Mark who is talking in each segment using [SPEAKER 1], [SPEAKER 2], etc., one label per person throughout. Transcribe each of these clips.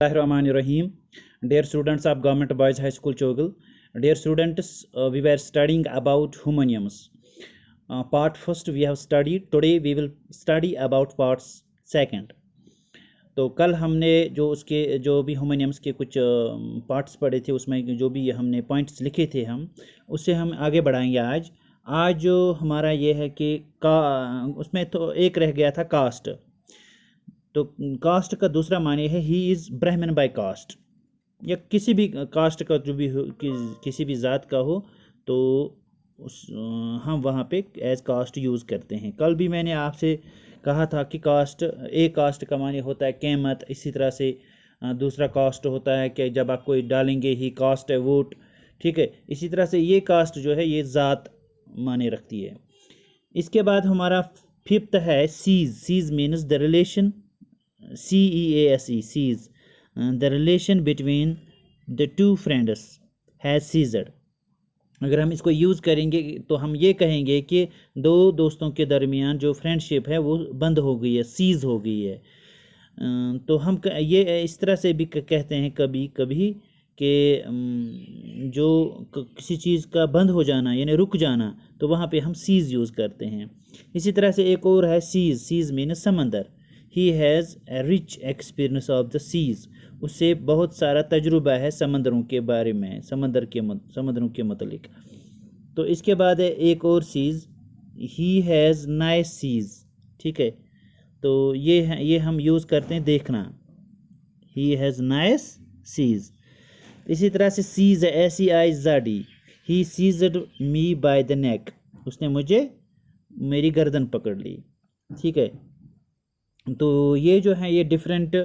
[SPEAKER 1] Bismillahirrahmanirrahim. Dear students of Government Boys High School Chogal, dear students, we were studying about homonyms. Part first we have studied. Today we will study about part second. तो कल हमने जो भी homonyms के कुछ parts पढ़े थे, उसमें जो भी हमने पॉइंट्स लिखे थे उससे हम आगे बढ़ाएंगे आज जो हमारा ये है कि उसमें तो एक रह गया था कास्ट। तो कास्ट का दूसरा माने है ही इज़ ब्राह्मण बाय कास्ट, या किसी भी कास्ट का जो भी हो, किसी भी ज़ात का हो तो हम वहाँ पे एज कास्ट यूज़ करते हैं। कल भी मैंने आपसे कहा था कि कास्ट का माने होता है कीमत। इसी तरह से दूसरा कास्ट होता है कि जब आप कोई डालेंगे ही कास्ट है वोट, ठीक है। इसी तरह से ये कास्ट जो है ये ज़ात माने रखती है। इसके बाद हमारा फिफ्थ है seize means the relation, CEASE, sees the relation between the two friends has ceased। अगर हम इसको यूज़ करेंगे तो हम ये कहेंगे कि दो दोस्तों के दरमियान जो फ्रेंडशिप है वो बंद हो गई है, सीज हो गई है। तो हम ये इस तरह से भी कहते हैं कभी कभी कि जो किसी चीज़ का बंद हो जाना यानी रुक जाना, तो वहाँ पे हम सीज यूज़ करते हैं। इसी तरह से एक और है सीज मीन्स समंदर। He has a rich experience of the seas, उससे बहुत सारा तजुर्बा है समंदरों के बारे में, समंदरों के मतलब। तो इसके बाद है एक और sees, he has nieces, ठीक है। तो ये हम यूज़ करते हैं देखना, ही हैज़ नाइस सीज। इसी तरह से सीज है SEIZD, he seized me by the neck, उसने मुझे मेरी गर्दन पकड़ ली, ठीक है। तो ये जो है ये डिफरेंट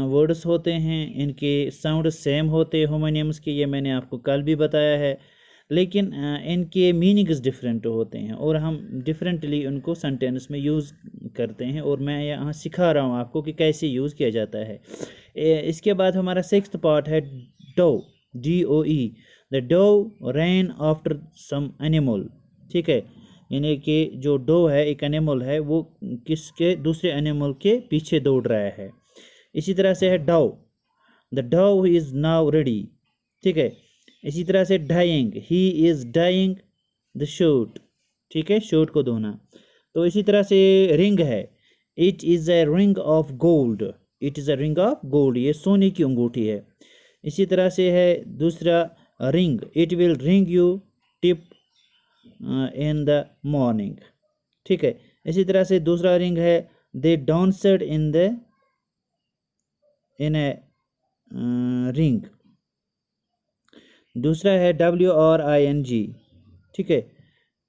[SPEAKER 1] वर्ड्स होते हैं, इनके साउंड सेम होते हैं होमोनियम्स के, ये मैंने आपको कल भी बताया है, लेकिन इनके मीनिंग्स डिफरेंट होते हैं और हम डिफरेंटली उनको सेंटेंस में यूज़ करते हैं, और मैं यहाँ सिखा रहा हूँ आपको कि कैसे यूज़ किया जाता है। इसके बाद हमारा सिक्स्थ पार्ट है doe, DOE। The doe ran after some animal, ठीक है। यानी कि जो डो है एक एनिमल है, वो किसके दूसरे एनिमल के पीछे दौड़ रहा है। इसी तरह से है डाउ, द डाउ इज़ नाउ रेडी, ठीक है। इसी तरह से dyeing, he is dyeing the shoot, ठीक है, शूट को धोना। तो इसी तरह से रिंग है, it is a ring of gold, it is a ring of gold, ये सोने की अंगूठी है। इसी तरह से है दूसरा ring, it will ring you tip in the morning, ठीक है। इसी तरह से दूसरा रिंग है, दे डांस्ड इन ए रिंग। दूसरा है WRING, ठीक है,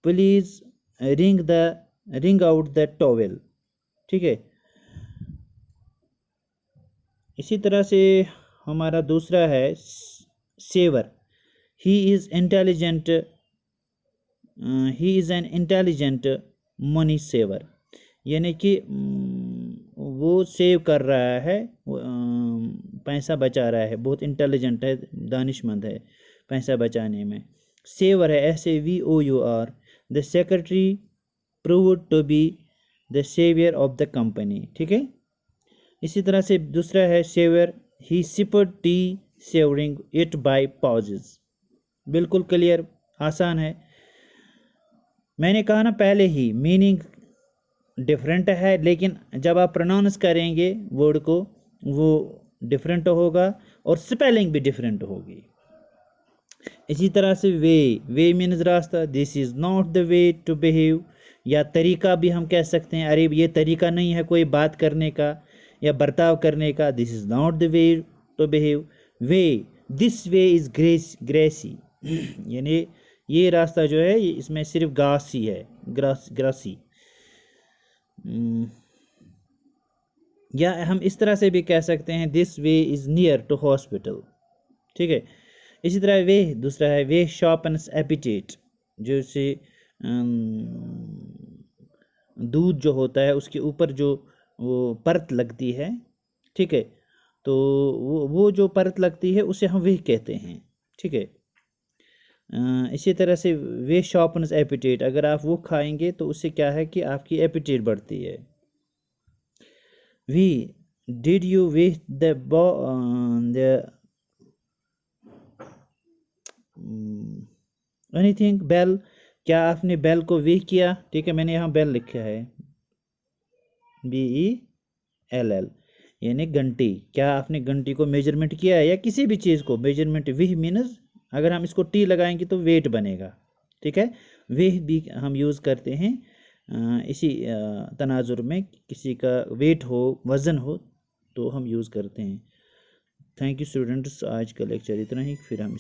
[SPEAKER 1] please wring out the towel, ठीक है। इसी तरह से हमारा दूसरा है saver, he is intelligent, he is an intelligent money saver, यानी कि वो सेव कर रहा है, पैसा बचा रहा है, बहुत इंटेलिजेंट है, दानिशमंद है पैसा बचाने में। सेवर है SAVOUR, the secretary proved to be the saviour of the company, ठीक है। इसी तरह से दूसरा है saver, he sipped tea savouring it by pauses. बिल्कुल क्लियर, आसान है। मैंने कहा ना पहले ही, मीनिंग डिफरेंट है, लेकिन जब आप प्रोनाउंस करेंगे वर्ड को वो डिफरेंट होगा और स्पेलिंग भी डिफरेंट होगी। इसी तरह से वे मीन्स रास्ता, this is not the way to behave, या तरीका भी हम कह सकते हैं, अरे ये तरीका नहीं है कोई बात करने का या बर्ताव करने का, this is not the way to behave. This way is greasy, यानी ये रास्ता जो है इसमें सिर्फ ग्रासी है, ग्रासी। या हम इस तरह से भी कह सकते हैं, this way is near to hospital, ठीक है। इसी तरह दूसरा है वे शॉर्पन्स एपिटेट, जो से दूध जो होता है उसके ऊपर जो वो परत लगती है, ठीक है। तो वो जो परत लगती है उसे हम वे कहते हैं, ठीक है। इसी तरह से वे शॉर्पन्स एपिटेट, अगर आप वो खाएंगे तो उससे क्या है कि आपकी एपिटेट बढ़ती है। Did you wish the anything bell, क्या आपने बेल को विश किया? ठीक है, मैंने यहाँ बेल लिखा है BELL, यानी घंटी। क्या आपने घंटी को मेजरमेंट किया है, या किसी भी चीज़ को मेजरमेंट? विह मीन्स अगर हम इसको टी लगाएंगे तो वेट बनेगा, ठीक है। विह भी हम यूज़ करते हैं इसी तनाजुर में, किसी का वेट हो, वज़न हो, तो हम यूज़ करते हैं। थैंक यू स्टूडेंट्स, आज का लेक्चर इतना ही, फिर हम